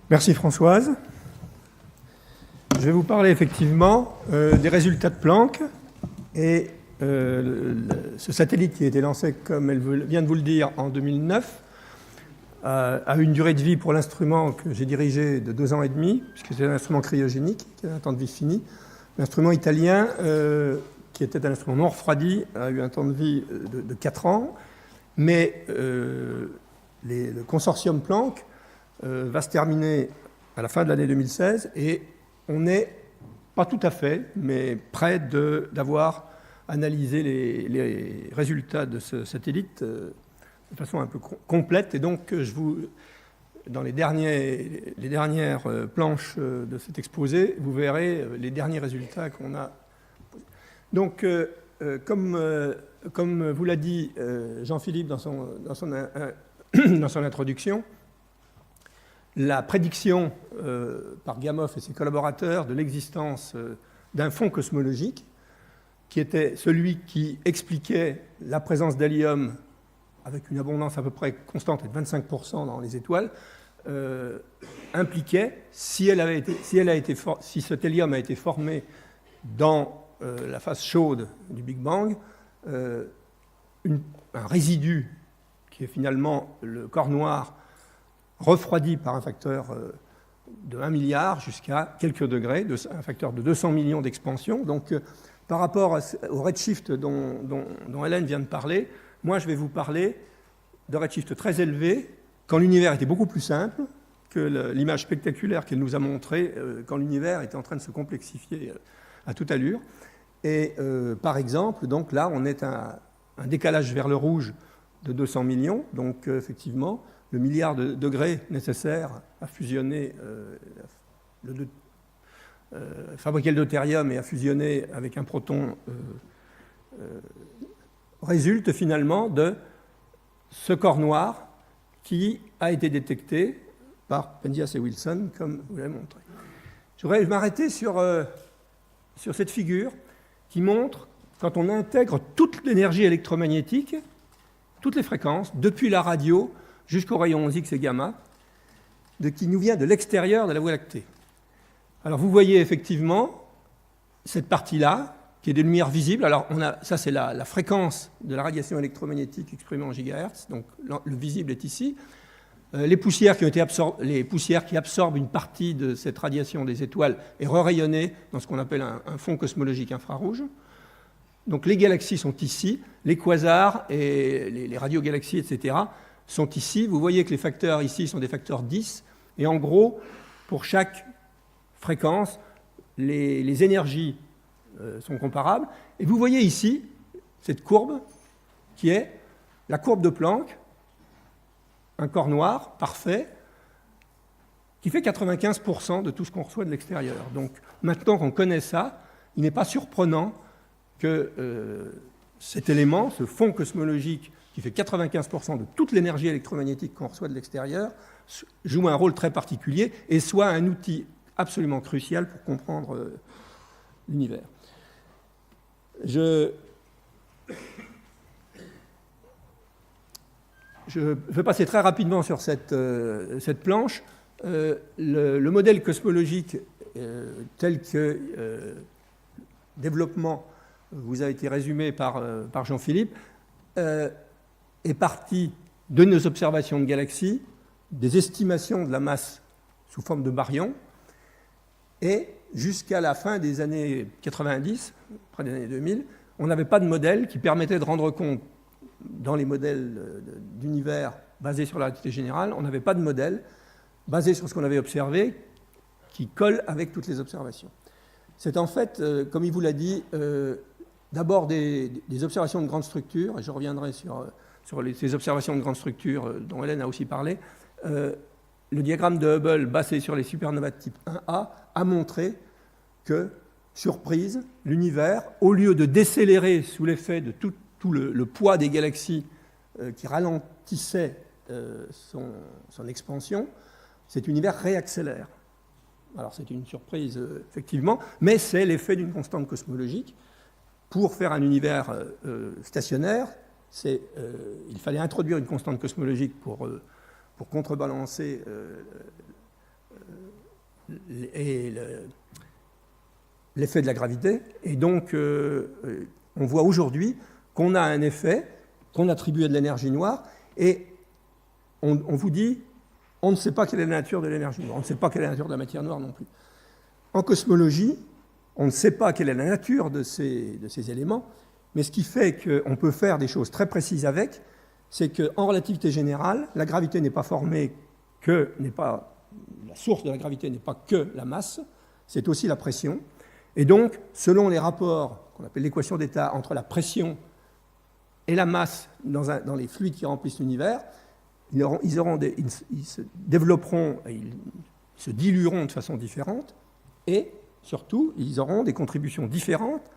Merci Françoise. Je vais vous parler effectivement des résultats de Planck et ce satellite qui a été lancé, comme elle vient de vous le dire, en 2009, a une durée de vie pour l'instrument que j'ai dirigé de 2 ans et demi, puisque c'est un instrument cryogénique qui a un temps de vie fini. L'instrument italien, qui était un instrument non refroidi, a eu un temps de vie de 4 ans, mais le consortium Planck va se terminer à la fin de l'année 2016 et on n'est pas tout à fait, mais près d'avoir analysé les résultats de ce satellite de façon un peu complète. Et donc, dans les dernières planches de cet exposé, vous verrez les derniers résultats qu'on a. Donc, comme vous l'a dit Jean-Philippe dans son introduction, la prédiction par Gamow et ses collaborateurs de l'existence d'un fond cosmologique, qui était celui qui expliquait la présence d'hélium avec une abondance à peu près constante de 25% dans les étoiles, impliquait, si cet hélium a été formé dans la phase chaude du Big Bang, un résidu qui est finalement le corps noir refroidi par un facteur de 1 milliard jusqu'à quelques degrés, un facteur de 200 millions d'expansion. Donc, par rapport au redshift dont Hélène vient de parler, moi, je vais vous parler de redshift très élevé quand l'univers était beaucoup plus simple que l'image spectaculaire qu'elle nous a montrée quand l'univers était en train de se complexifier à toute allure. Et par exemple, donc là, on est à un décalage vers le rouge de 200 millions. Donc, effectivement, le milliard de degrés nécessaires à fusionner, fabriquer le deutérium et à fusionner avec un proton résulte finalement de ce corps noir qui a été détecté par Penzias et Wilson, comme vous l'avez montré. Je voudrais m'arrêter sur cette figure qui montre, quand on intègre toute l'énergie électromagnétique, toutes les fréquences, depuis la radio jusqu'aux rayons X et gamma, qui nous vient de l'extérieur de la Voie lactée. Alors vous voyez effectivement cette partie-là, qui est des lumières visibles. Alors ça c'est la fréquence de la radiation électromagnétique exprimée en gigahertz, donc le visible est ici. Les poussières qui absorbent une partie de cette radiation des étoiles est re-rayonnée dans ce qu'on appelle un fond cosmologique infrarouge. Donc les galaxies sont ici, les quasars et les radiogalaxies, etc., sont ici. Vous voyez que les facteurs ici sont des facteurs 10. Et en gros, pour chaque fréquence, les énergies sont comparables. Et vous voyez ici cette courbe qui est la courbe de Planck, un corps noir parfait, qui fait 95% de tout ce qu'on reçoit de l'extérieur. Donc maintenant qu'on connaît ça, il n'est pas surprenant que cet élément, ce fond cosmologique qui fait 95% de toute l'énergie électromagnétique qu'on reçoit de l'extérieur, joue un rôle très particulier et soit un outil absolument crucial pour comprendre l'univers. Je vais passer très rapidement sur cette planche. Le modèle cosmologique tel que développement vous a été résumé par Jean-Philippe, est parti de nos observations de galaxies, des estimations de la masse sous forme de baryons, et jusqu'à la fin des années 90, près des années 2000, on n'avait pas de modèle qui permettait de rendre compte, dans les modèles d'univers basés sur la relativité générale, on n'avait pas de modèle basé sur ce qu'on avait observé qui colle avec toutes les observations. C'est en fait, comme il vous l'a dit, d'abord des observations de grandes structures, et je reviendrai sur ces observations de grandes structures dont Hélène a aussi parlé. Le diagramme de Hubble basé sur les supernovas de type 1A a montré que, surprise, l'univers, au lieu de décélérer sous l'effet de tout le poids des galaxies qui ralentissait son expansion, cet univers réaccélère. Alors c'est une surprise, effectivement, mais c'est l'effet d'une constante cosmologique. Pour faire un univers stationnaire, il fallait introduire une constante cosmologique pour contrebalancer l'effet de la gravité. Et donc, on voit aujourd'hui qu'on a un effet qu'on attribue à de l'énergie noire, et on vous dit, on ne sait pas quelle est la nature de l'énergie noire, on ne sait pas quelle est la nature de la matière noire non plus. En cosmologie, on ne sait pas quelle est la nature de ces éléments, mais ce qui fait qu'on peut faire des choses très précises avec, c'est qu'en relativité générale, la gravité n'est pas formée la source de la gravité n'est pas que la masse, c'est aussi la pression. Et donc, selon les rapports qu'on appelle l'équation d'état entre la pression et la masse dans les fluides qui remplissent l'univers, ils se développeront, ils se dilueront de façon différente, et surtout, ils auront des contributions différentes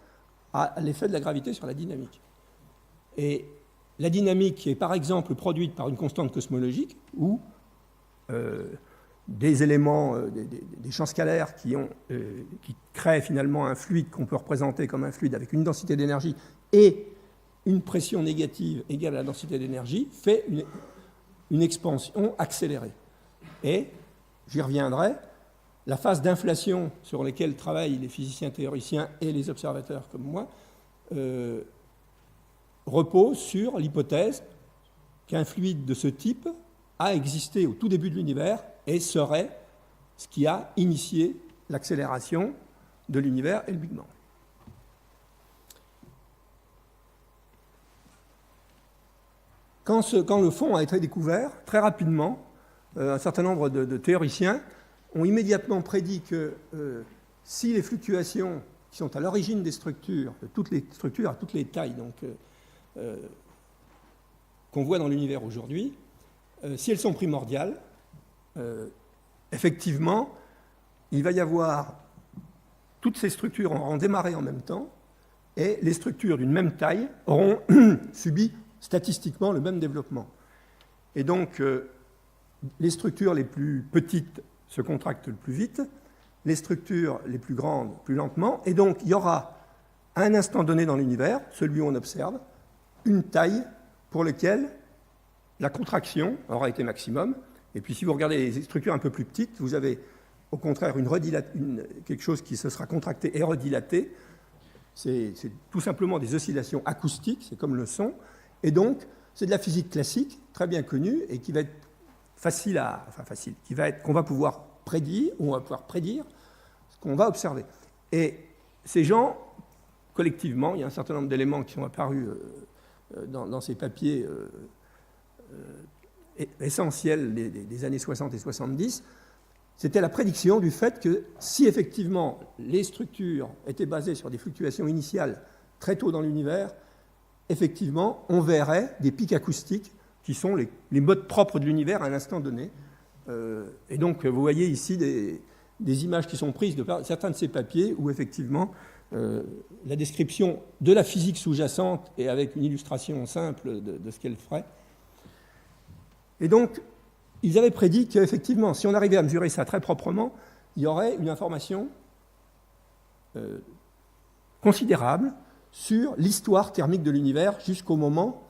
à l'effet de la gravité sur la dynamique. Et la dynamique qui est par exemple produite par une constante cosmologique, ou des éléments, des champs scalaires qui créent finalement un fluide qu'on peut représenter comme un fluide avec une densité d'énergie et une pression négative égale à la densité d'énergie, fait une expansion accélérée. Et, j'y reviendrai, la phase d'inflation sur laquelle travaillent les physiciens théoriciens et les observateurs comme moi repose sur l'hypothèse qu'un fluide de ce type a existé au tout début de l'univers et serait ce qui a initié l'accélération de l'univers et le Big Bang. Quand le fond a été découvert, très rapidement, un certain nombre de théoriciens ont immédiatement prédit que si les fluctuations qui sont à l'origine des structures, de toutes les structures à toutes les tailles qu'on voit dans l'univers aujourd'hui, si elles sont primordiales, effectivement, il va y avoir toutes ces structures auront démarré en même temps, et les structures d'une même taille auront subi statistiquement le même développement. Et donc, les structures les plus petites se contractent le plus vite, les structures les plus grandes plus lentement, et donc il y aura à un instant donné dans l'univers, celui où on observe, une taille pour laquelle la contraction aura été maximum. Et puis si vous regardez les structures un peu plus petites, vous avez au contraire quelque chose qui se sera contracté et redilaté. C'est tout simplement des oscillations acoustiques, c'est comme le son. Et donc, c'est de la physique classique, très bien connue, et qui va être qu'on va pouvoir prédire, ou on va pouvoir prédire ce qu'on va observer. Et ces gens, collectivement, il y a un certain nombre d'éléments qui sont apparus dans ces papiers essentiels des années 60 et 70, c'était la prédiction du fait que si effectivement les structures étaient basées sur des fluctuations initiales très tôt dans l'univers, effectivement, on verrait des pics acoustiques qui sont les modes propres de l'univers à un instant donné. Et donc, vous voyez ici des images qui sont prises de certains de ces papiers où, effectivement, la description de la physique sous-jacente et avec une illustration simple de ce qu'elle ferait. Et donc, ils avaient prédit qu'effectivement, si on arrivait à mesurer ça très proprement, il y aurait une information considérable sur l'histoire thermique de l'univers jusqu'au moment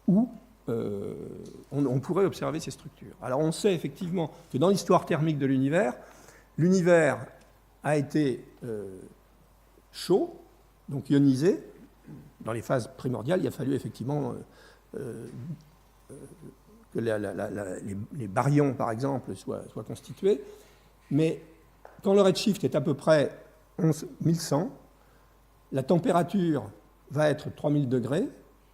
où on pourrait observer ces structures. Alors on sait effectivement que dans l'histoire thermique de l'univers a été chaud, donc ionisé. Dans les phases primordiales, il a fallu effectivement que les baryons, par exemple, soient constitués. Mais quand le redshift est à peu près 1100, la température va être 3000 degrés,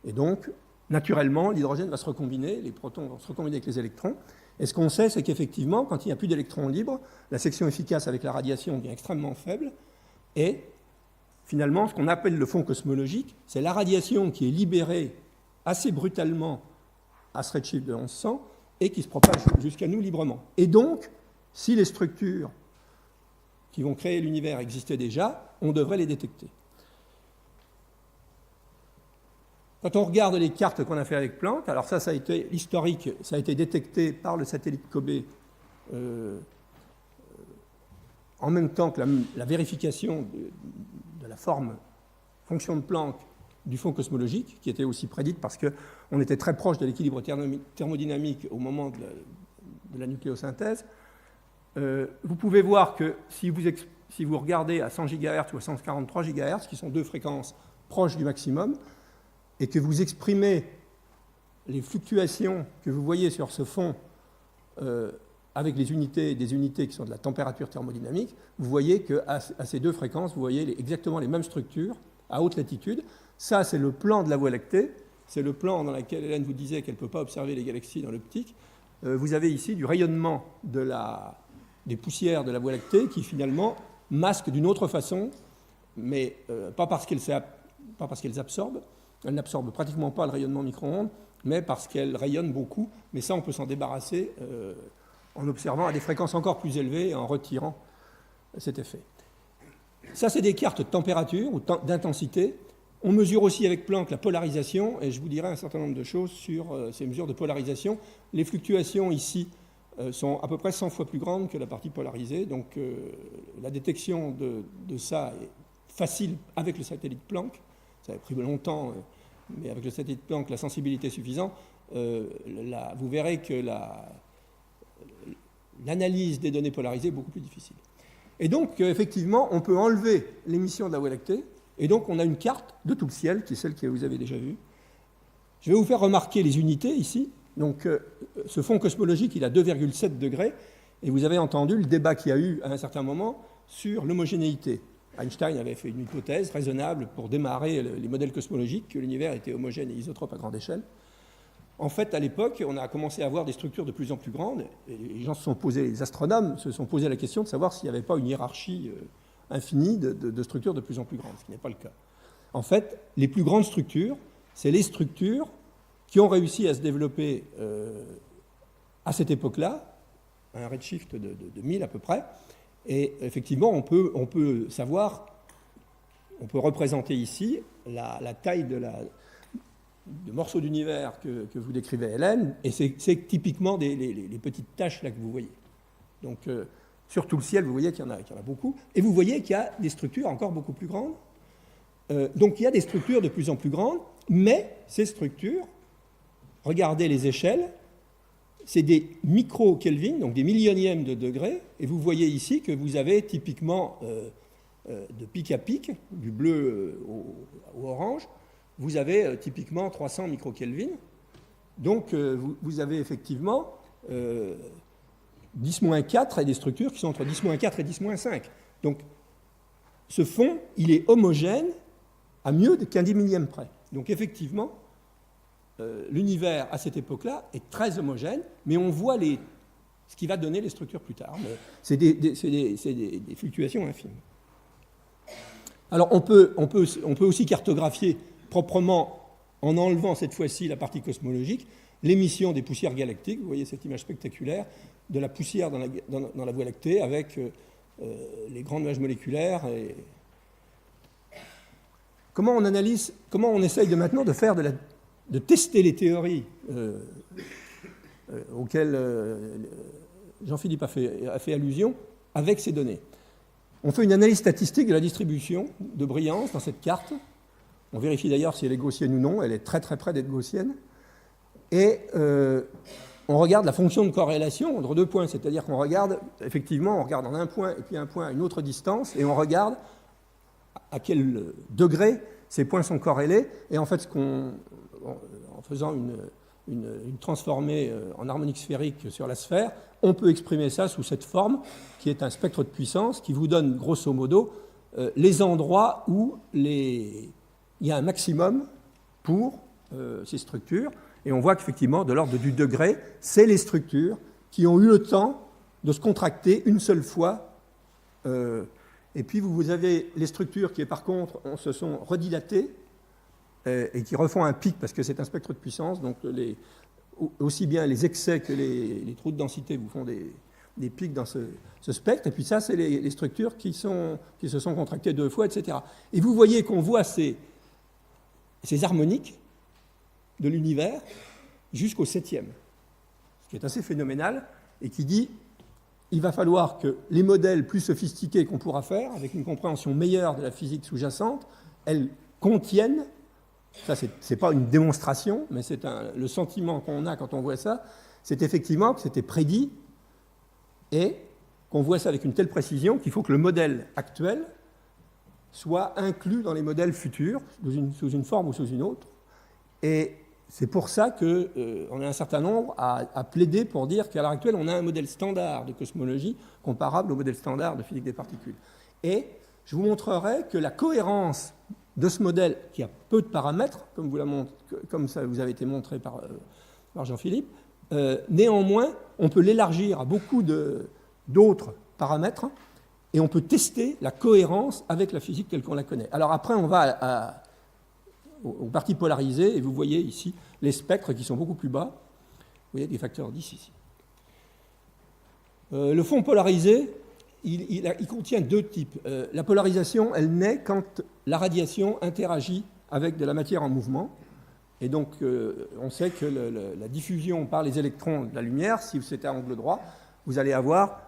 et donc, naturellement, l'hydrogène va se recombiner, les protons vont se recombiner avec les électrons. Et ce qu'on sait, c'est qu'effectivement, quand il n'y a plus d'électrons libres, la section efficace avec la radiation devient extrêmement faible, et finalement, ce qu'on appelle le fond cosmologique, c'est la radiation qui est libérée assez brutalement à ce redshift de 1100 et qui se propage jusqu'à nous librement. Et donc, si les structures qui vont créer l'univers existaient déjà, on devrait les détecter. Quand on regarde les cartes qu'on a fait avec Planck, alors ça a été l'historique, ça a été détecté par le satellite COBE en même temps que la vérification de la fonction de Planck du fond cosmologique, qui était aussi prédite parce qu'on était très proche de l'équilibre thermodynamique au moment de la nucléosynthèse. Vous pouvez voir que si si vous regardez à 100 GHz ou à 143 GHz, qui sont deux fréquences proches du maximum, et que vous exprimez les fluctuations que vous voyez sur ce fond avec des unités qui sont de la température thermodynamique, vous voyez qu'à ces deux fréquences, vous voyez exactement les mêmes structures à haute latitude. Ça, c'est le plan de la Voie lactée. C'est le plan dans lequel Hélène vous disait qu'elle ne peut pas observer les galaxies dans l'optique. Vous avez ici du rayonnement des poussières de la Voie lactée qui, finalement, masquent d'une autre façon, mais pas parce qu'elles absorbent. Elles n'absorbent pratiquement pas le rayonnement micro-ondes, mais parce qu'elles rayonnent beaucoup. Mais ça, on peut s'en débarrasser en observant à des fréquences encore plus élevées et en retirant cet effet. Ça, c'est des cartes de température ou d'intensité. On mesure aussi avec Planck la polarisation, et je vous dirai un certain nombre de choses sur ces mesures de polarisation. Les fluctuations ici sont à peu près 100 fois plus grandes que la partie polarisée, donc la détection de ça est facile avec le satellite Planck. Ça a pris longtemps, mais avec le satellite Planck, la sensibilité est suffisante. Vous verrez que l'analyse des données polarisées est beaucoup plus difficile. Et donc, effectivement, on peut enlever l'émission de la Voie lactée, et donc on a une carte de tout le ciel, qui est celle que vous avez déjà vue. Je vais vous faire remarquer les unités ici. Donc, ce fond cosmologique, il a 2,7 degrés, et vous avez entendu le débat qu'il y a eu à un certain moment sur l'homogénéité. Einstein avait fait une hypothèse raisonnable pour démarrer les modèles cosmologiques, que l'univers était homogène et isotrope à grande échelle. En fait, à l'époque, on a commencé à avoir des structures de plus en plus grandes, et les astronomes se sont posé la question de savoir s'il n'y avait pas une hiérarchie infinie de structures de plus en plus grandes, ce qui n'est pas le cas. En fait, les plus grandes structures, c'est les structures qui ont réussi à se développer à cette époque-là, à un redshift de 1000 à peu près, et effectivement, on peut savoir, on peut représenter ici la taille de morceaux d'univers que vous décrivez, Hélène, et c'est typiquement les petites taches là que vous voyez. Donc, sur tout le ciel, vous voyez qu'il y en a beaucoup, et vous voyez qu'il y a des structures encore beaucoup plus grandes. Donc, il y a des structures de plus en plus grandes, mais ces structures, regardez les échelles, c'est des micro-Kelvin, donc des millionièmes de degrés, et vous voyez ici que vous avez typiquement de pic à pic, du bleu au orange, vous avez typiquement 300 microkelvin. Donc, vous avez effectivement 10-4 et des structures qui sont entre 10-4 et 10-5. Donc, ce fond, il est homogène à mieux qu'un 10 millième près. Donc, effectivement, l'univers à cette époque-là est très homogène, mais on voit ce qui va donner les structures plus tard. Mais c'est des fluctuations infimes. Alors, on peut aussi cartographier proprement, en enlevant cette fois-ci la partie cosmologique, l'émission des poussières galactiques. Vous voyez cette image spectaculaire de la poussière dans la Voie lactée avec les grands nuages moléculaires. Comment on essaye maintenant de tester les théories auxquelles Jean-Philippe a fait allusion avec ces données. On fait une analyse statistique de la distribution de brillance dans cette carte. On vérifie d'ailleurs si elle est gaussienne ou non. Elle est très très près d'être gaussienne. Et on regarde la fonction de corrélation entre deux points. C'est-à-dire qu'on regarde, effectivement, on regarde en un point et puis un point à une autre distance, et on regarde à quel degré ces points sont corrélés. Et en fait, en faisant une transformée en harmonique sphérique sur la sphère, on peut exprimer ça sous cette forme, qui est un spectre de puissance, qui vous donne, grosso modo, les endroits où il y a un maximum pour ces structures. Et on voit qu'effectivement, de l'ordre du degré, c'est les structures qui ont eu le temps de se contracter une seule fois. Et puis, vous avez les structures qui, par contre, se sont redilatées et qui refont un pic, parce que c'est un spectre de puissance. Donc, aussi bien les excès que les trous de densité vous font des pics dans ce spectre. Et puis ça, c'est les structures qui se sont contractées deux fois, etc. Et vous voyez qu'on voit ces harmoniques de l'univers jusqu'au 7e, ce qui est assez phénoménal et qui dit il va falloir que les modèles plus sophistiqués qu'on pourra faire, avec une compréhension meilleure de la physique sous-jacente, elles contiennent, ça c'est pas une démonstration, mais c'est le sentiment qu'on a quand on voit ça, c'est effectivement que c'était prédit et qu'on voit ça avec une telle précision qu'il faut que le modèle actuel soit inclus dans les modèles futurs, sous une forme ou sous une autre. Et c'est pour ça qu'on a un certain nombre à plaider pour dire qu'à l'heure actuelle, on a un modèle standard de cosmologie comparable au modèle standard de physique des particules. Et je vous montrerai que la cohérence de ce modèle, qui a peu de paramètres, comme ça vous avez été montré par Jean-Philippe, néanmoins, on peut l'élargir à beaucoup d'autres paramètres et on peut tester la cohérence avec la physique telle qu'on la connaît. Alors après, on va aux parties polarisées, et vous voyez ici les spectres qui sont beaucoup plus bas. Vous voyez des facteurs 10 ici. Le fond polarisé, il contient deux types. La polarisation, elle naît quand la radiation interagit avec de la matière en mouvement. Et donc, on sait que la diffusion par les électrons de la lumière, si c'est à angle droit, vous allez avoir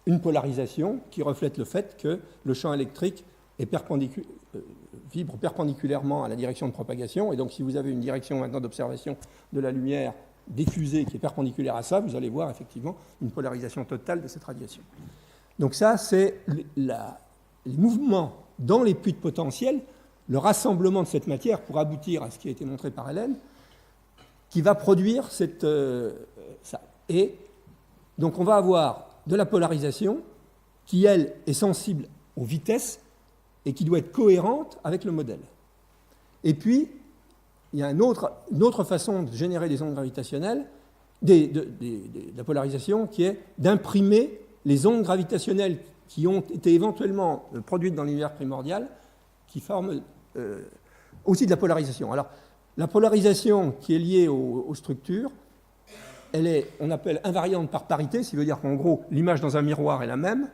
une polarisation qui reflète le fait que le champ électrique est vibre perpendiculairement à la direction de propagation. Et donc, si vous avez une direction maintenant d'observation de la lumière diffusée qui est perpendiculaire à ça, vous allez voir effectivement une polarisation totale de cette radiation. Donc ça, c'est les mouvements dans les puits de potentiel, le rassemblement de cette matière pour aboutir à ce qui a été montré par Hélène, qui va produire ça. Et donc on va avoir de la polarisation qui, elle, est sensible aux vitesses et qui doit être cohérente avec le modèle. Et puis, il y a une autre façon de générer des ondes gravitationnelles, de la polarisation, qui est d'imprimer les ondes gravitationnelles qui ont été éventuellement produites dans l'univers primordial, qui forment aussi de la polarisation. Alors, la polarisation qui est liée aux structures, on appelle invariante par parité, ce qui veut dire qu'en gros, l'image dans un miroir est la même,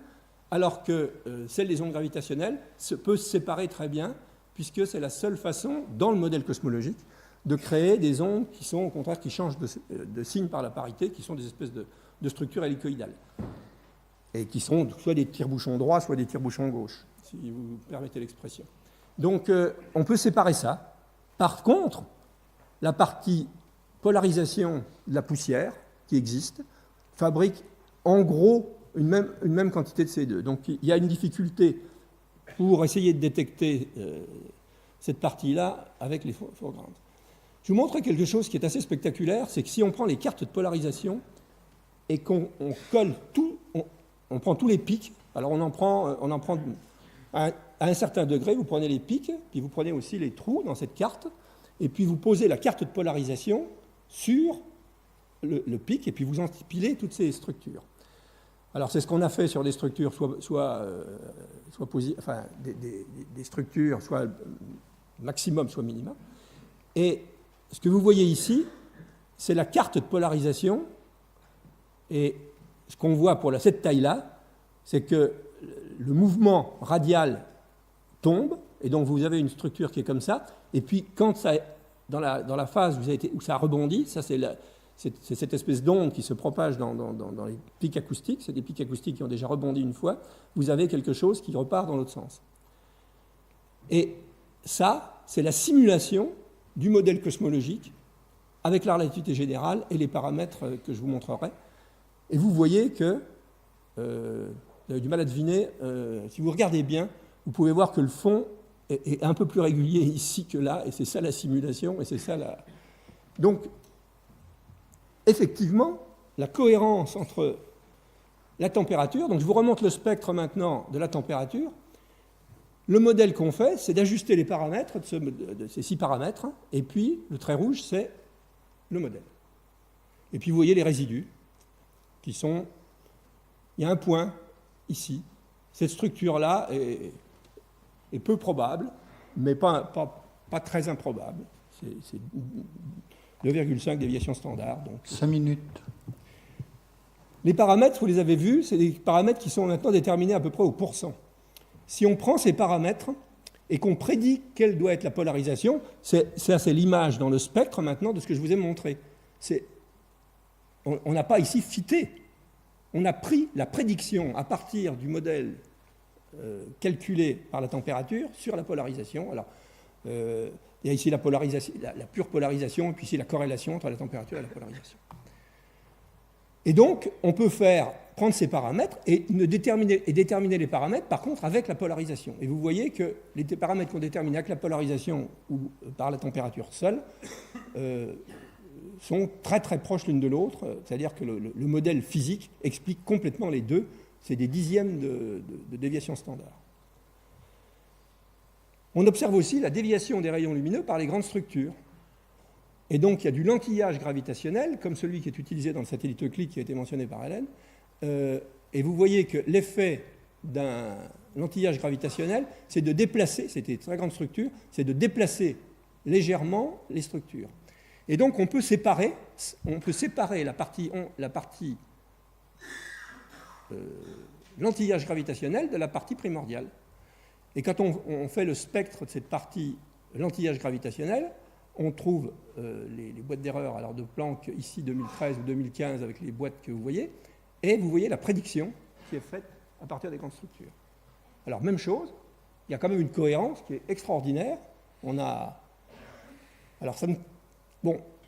alors que celle des ondes gravitationnelles peut se séparer très bien, puisque c'est la seule façon, dans le modèle cosmologique, de créer des ondes qui sont, au contraire, qui changent de signe par la parité, qui sont des espèces de structures hélicoïdales, et qui sont soit des tire-bouchons droits, soit des tire-bouchons gauches, si vous permettez l'expression. Donc, on peut séparer ça. Par contre, la partie polarisation de la poussière, qui existe, fabrique en gros une même quantité de C2. Donc, il y a une difficulté pour essayer de détecter cette partie-là avec les foregrounds. Je vous montre quelque chose qui est assez spectaculaire, c'est que si on prend les cartes de polarisation et qu'on colle tout, on prend tous les pics, alors on en prend à un certain degré, vous prenez les pics, puis vous prenez aussi les trous dans cette carte, et puis vous posez la carte de polarisation sur le pic, et puis vous empilez toutes ces structures. Alors c'est ce qu'on a fait sur des structures, des structures soit maximum, soit minimum. Et ce que vous voyez ici, c'est la carte de polarisation. Et ce qu'on voit pour cette taille-là, c'est que le mouvement radial tombe, et donc vous avez une structure qui est comme ça. Et puis quand ça, dans la phase où ça rebondit, ça c'est cette espèce d'onde qui se propage dans les pics acoustiques, c'est des pics acoustiques qui ont déjà rebondi une fois, vous avez quelque chose qui repart dans l'autre sens. Et ça, c'est la simulation du modèle cosmologique avec la relativité générale et les paramètres que je vous montrerai. Et vous voyez que, vous avez du mal à deviner, si vous regardez bien, vous pouvez voir que le fond est un peu plus régulier ici que là, et c'est ça la simulation, et c'est ça la... Donc, effectivement, la cohérence entre la température, donc je vous remonte le spectre maintenant de la température, le modèle qu'on fait, c'est d'ajuster les paramètres de ces 6 paramètres, et puis le trait rouge, c'est le modèle. Et puis vous voyez les résidus, qui sont... Il y a un point ici. Cette structure-là est peu probable, mais pas très improbable. C'est 2,5 déviation standard. Donc 5 minutes. Les paramètres, vous les avez vus, c'est des paramètres qui sont maintenant déterminés à peu près au pourcent. Si on prend ces paramètres et qu'on prédit quelle doit être la polarisation, c'est l'image dans le spectre maintenant de ce que je vous ai montré. On n'a pas ici fité. On a pris la prédiction à partir du modèle calculé par la température sur la polarisation. Alors, il y a ici la pure polarisation, et puis ici la corrélation entre la température et la polarisation. Et donc, on peut faire prendre ces paramètres et déterminer les paramètres, par contre, avec la polarisation. Et vous voyez que les paramètres qu'on détermine avec la polarisation ou par la température seule sont très très proches l'une de l'autre, c'est-à-dire que le modèle physique explique complètement les deux, c'est des dixièmes de déviation standard. On observe aussi la déviation des rayons lumineux par les grandes structures. Et donc il y a du lentillage gravitationnel, comme celui qui est utilisé dans le satellite Euclide qui a été mentionné par Hélène, et vous voyez que l'effet d'un lentillage gravitationnel, c'est de déplacer, c'était très grande structure, c'est de déplacer légèrement les structures. Et donc on peut séparer la partie lentillage gravitationnel de la partie primordiale. Et quand on fait le spectre de cette partie lentillage gravitationnel, on trouve les boîtes d'erreur alors de Planck ici 2013 ou 2015 avec les boîtes que vous voyez, et vous voyez la prédiction qui est faite à partir des grandes structures. Alors même chose, il y a quand même une cohérence qui est extraordinaire.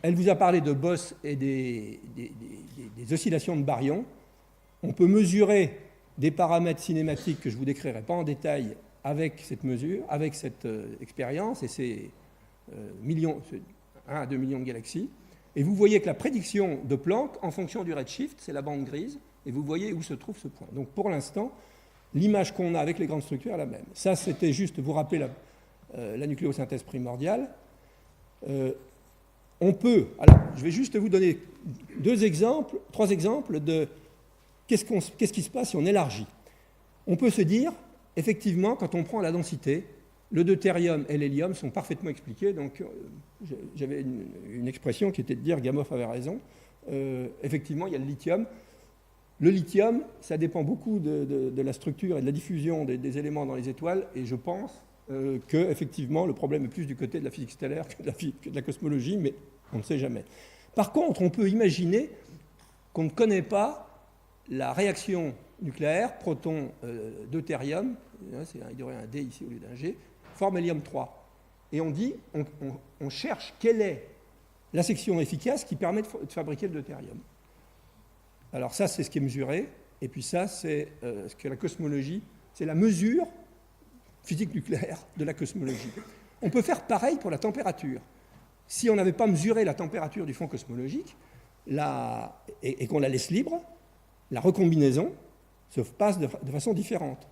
Elle vous a parlé de Bose et des oscillations de baryons. On peut mesurer des paramètres cinématiques que je ne vous décrirai pas en détail avec cette mesure, avec cette expérience, et c'est 1 à 2 millions de galaxies. Et vous voyez que la prédiction de Planck, en fonction du redshift, c'est la bande grise, et vous voyez où se trouve ce point. Donc pour l'instant, l'image qu'on a avec les grandes structures est la même. Ça, c'était juste vous rappeler la nucléosynthèse primordiale. Alors, je vais juste vous donner 3 exemples de qu'est-ce qui se passe si on élargit. On peut se dire, effectivement, quand on prend la densité, le deutérium et l'hélium sont parfaitement expliqués. Donc, j'avais une expression qui était de dire, Gamow avait raison. Effectivement, il y a le lithium. Le lithium, ça dépend beaucoup de la structure et de la diffusion des éléments dans les étoiles. Et je pense que, effectivement, le problème est plus du côté de la physique stellaire que de la cosmologie, mais on ne sait jamais. Par contre, on peut imaginer qu'on ne connaît pas la réaction nucléaire proton-deutérium, il y aurait un D ici au lieu d'un G, forme hélium-3. Et on cherche quelle est la section efficace qui permet de fabriquer le deutérium. Alors ça, c'est ce qui est mesuré, et puis ça, c'est ce que la cosmologie, c'est la mesure physique nucléaire de la cosmologie. On peut faire pareil pour la température. Si on n'avait pas mesuré la température du fond cosmologique, et qu'on la laisse libre, la recombinaison se passe de façon différente.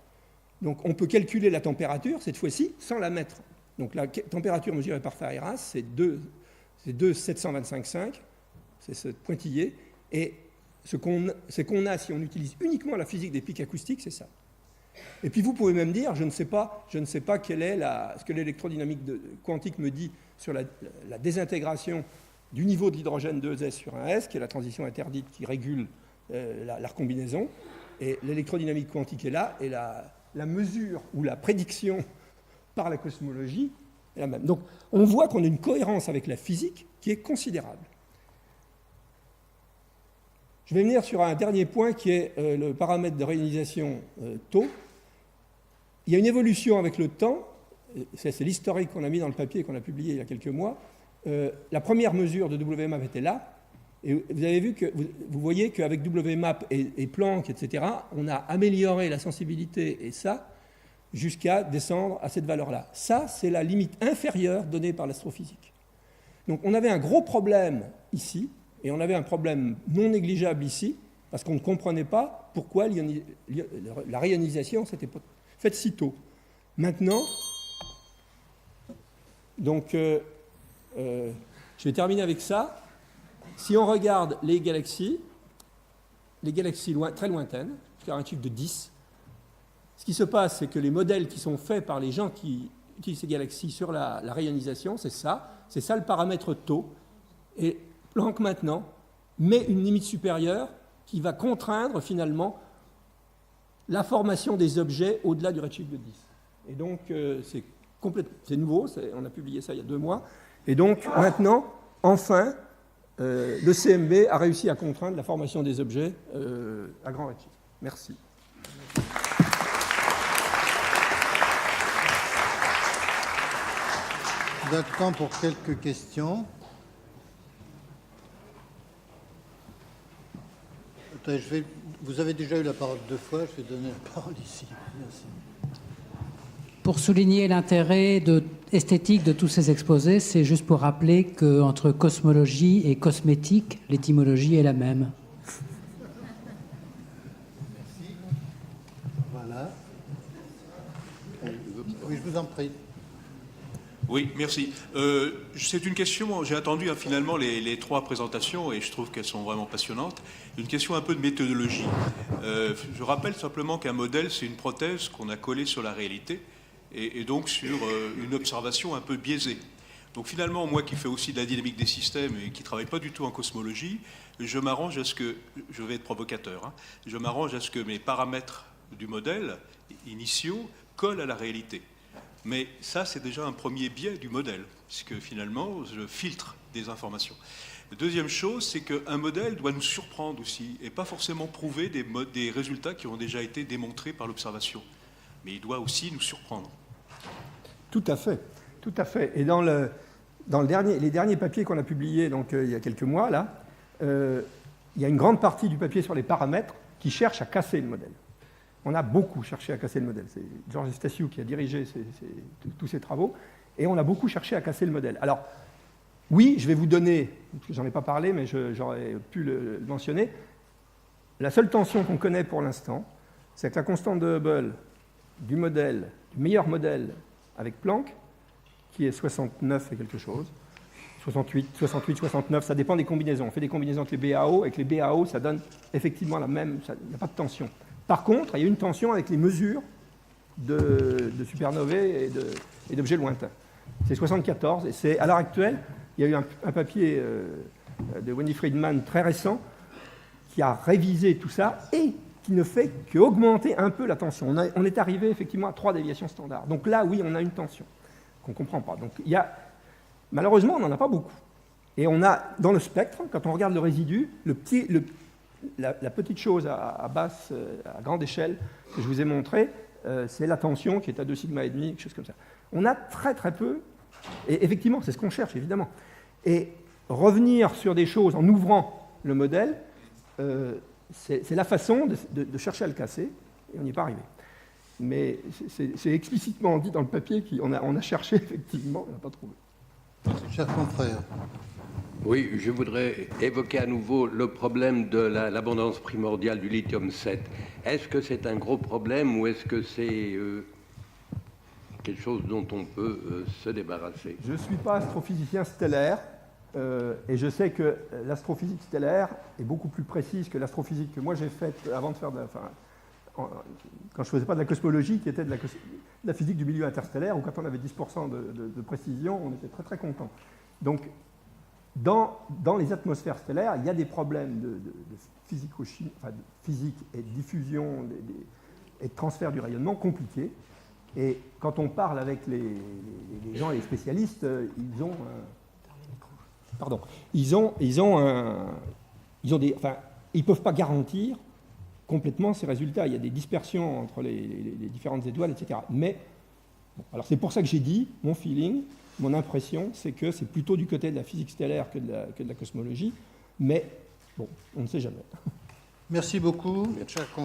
Donc on peut calculer la température, cette fois-ci, sans la mettre. Donc la température mesurée par Farreras, c'est 2,725,5, c'est ce pointillé, et ce qu'on a si on utilise uniquement la physique des pics acoustiques, c'est ça. Et puis vous pouvez même dire, je ne sais pas quelle est ce que l'électrodynamique quantique me dit sur la désintégration du niveau de l'hydrogène 2s sur 1s, qui est la transition interdite qui régule la recombinaison. Et l'électrodynamique quantique est là, et la mesure ou la prédiction par la cosmologie est la même. Donc on voit qu'on a une cohérence avec la physique qui est considérable. Je vais venir sur un dernier point qui est le paramètre de réionisation taux. Il y a une évolution avec le temps, c'est l'historique qu'on a mis dans le papier qu'on a publié il y a quelques mois. La première mesure de WMAP était là, et vous avez vu que vous voyez qu'avec WMAP et Planck, etc., on a amélioré la sensibilité et ça jusqu'à descendre à cette valeur-là. Ça, c'est la limite inférieure donnée par l'astrophysique. Donc on avait un gros problème ici, et on avait un problème non négligeable ici, parce qu'on ne comprenait pas pourquoi la réionisation s'était faite si tôt. Maintenant, donc, je vais terminer avec ça. Si on regarde les galaxies très lointaines, jusqu'à un chiffre de 10, ce qui se passe, c'est que les modèles qui sont faits par les gens qui utilisent ces galaxies sur la réionisation, c'est ça le paramètre taux. Et Planck maintenant met une limite supérieure qui va contraindre finalement la formation des objets au-delà du redshift de 10. Et donc c'est nouveau, on a publié ça il y a 2 mois. Et donc maintenant, enfin, le CMB a réussi à contraindre la formation des objets à grand redshift. Merci. Vous avez le temps pour quelques questions. Vous avez déjà eu la parole 2 fois, je vais donner la parole ici. Merci. Pour souligner l'intérêt esthétique de tous ces exposés, c'est juste pour rappeler qu'entre cosmologie et cosmétique, l'étymologie est la même. Merci. Voilà. Oui, je vous en prie. Oui, merci. C'est une question, j'ai attendu finalement les 3 présentations et je trouve qu'elles sont vraiment passionnantes. Une question un peu de méthodologie. Je rappelle simplement qu'un modèle, c'est une prothèse qu'on a collée sur la réalité et donc sur une observation un peu biaisée. Donc finalement, moi qui fais aussi de la dynamique des systèmes et qui ne travaille pas du tout en cosmologie, je m'arrange à ce que, je vais être provocateur, hein, je m'arrange à ce que mes paramètres du modèle initiaux collent à la réalité. Mais ça, c'est déjà un premier biais du modèle, puisque finalement, je filtre des informations. La deuxième chose, c'est qu'un modèle doit nous surprendre aussi, et pas forcément prouver des résultats qui ont déjà été démontrés par l'observation. Mais il doit aussi nous surprendre. Tout à fait, tout à fait. Et dans les derniers papiers qu'on a publiés donc, il y a quelques mois, là, il y a une grande partie du papier sur les paramètres qui cherche à casser le modèle. On a beaucoup cherché à casser le modèle. C'est Georges Stasiou qui a dirigé tous ces travaux, et on a beaucoup cherché à casser le modèle. Alors, oui, je vais vous donner, parce que j'en ai pas parlé, mais j'aurais pu le mentionner, la seule tension qu'on connaît pour l'instant, c'est que la constante de Hubble du modèle, du meilleur modèle avec Planck, qui est 69 et quelque chose, 68, 69, ça dépend des combinaisons. On fait des combinaisons avec les BAO, avec les BAO, ça donne effectivement la même, il n'y a pas de tension. Par contre, il y a une tension avec les mesures de supernovae et d'objets lointains. C'est 74, et c'est, à l'heure actuelle, il y a eu un papier de Wendy Friedman très récent qui a révisé tout ça et qui ne fait qu'augmenter un peu la tension. On est arrivé effectivement à 3 déviations standards. Donc là, oui, on a une tension qu'on ne comprend pas. Donc malheureusement, on n'en a pas beaucoup. Et on a, dans le spectre, quand on regarde le résidu, la petite chose à grande échelle que je vous ai montré, c'est la tension qui est à 2 sigma et demi, quelque chose comme ça. On a très très peu, et effectivement, c'est ce qu'on cherche, évidemment. Et revenir sur des choses en ouvrant le modèle, c'est la façon de chercher à le casser, et on n'y est pas arrivé. Mais c'est explicitement dit dans le papier qu'on a cherché, effectivement, on n'a pas trouvé. Cher confrère. Oui, je voudrais évoquer à nouveau le problème de l'abondance primordiale du lithium-7. Est-ce que c'est un gros problème ou est-ce que c'est quelque chose dont on peut se débarrasser? Je ne suis pas astrophysicien stellaire et je sais que l'astrophysique stellaire est beaucoup plus précise que l'astrophysique que moi j'ai faite avant de faire quand je ne faisais pas de la cosmologie, qui était de la physique du milieu interstellaire, où quand on avait 10% de précision, on était très très content. Donc, dans les atmosphères stellaires, il y a des problèmes de physique et de diffusion et de transfert du rayonnement compliqués. Et quand on parle avec les gens et les spécialistes, ils peuvent pas garantir complètement ces résultats. Il y a des dispersions entre les différentes étoiles, etc. Mais bon, alors c'est pour ça que j'ai dit, mon feeling, mon impression, c'est que c'est plutôt du côté de la physique stellaire que de la cosmologie, mais bon, on ne sait jamais. Merci beaucoup, cher confrère.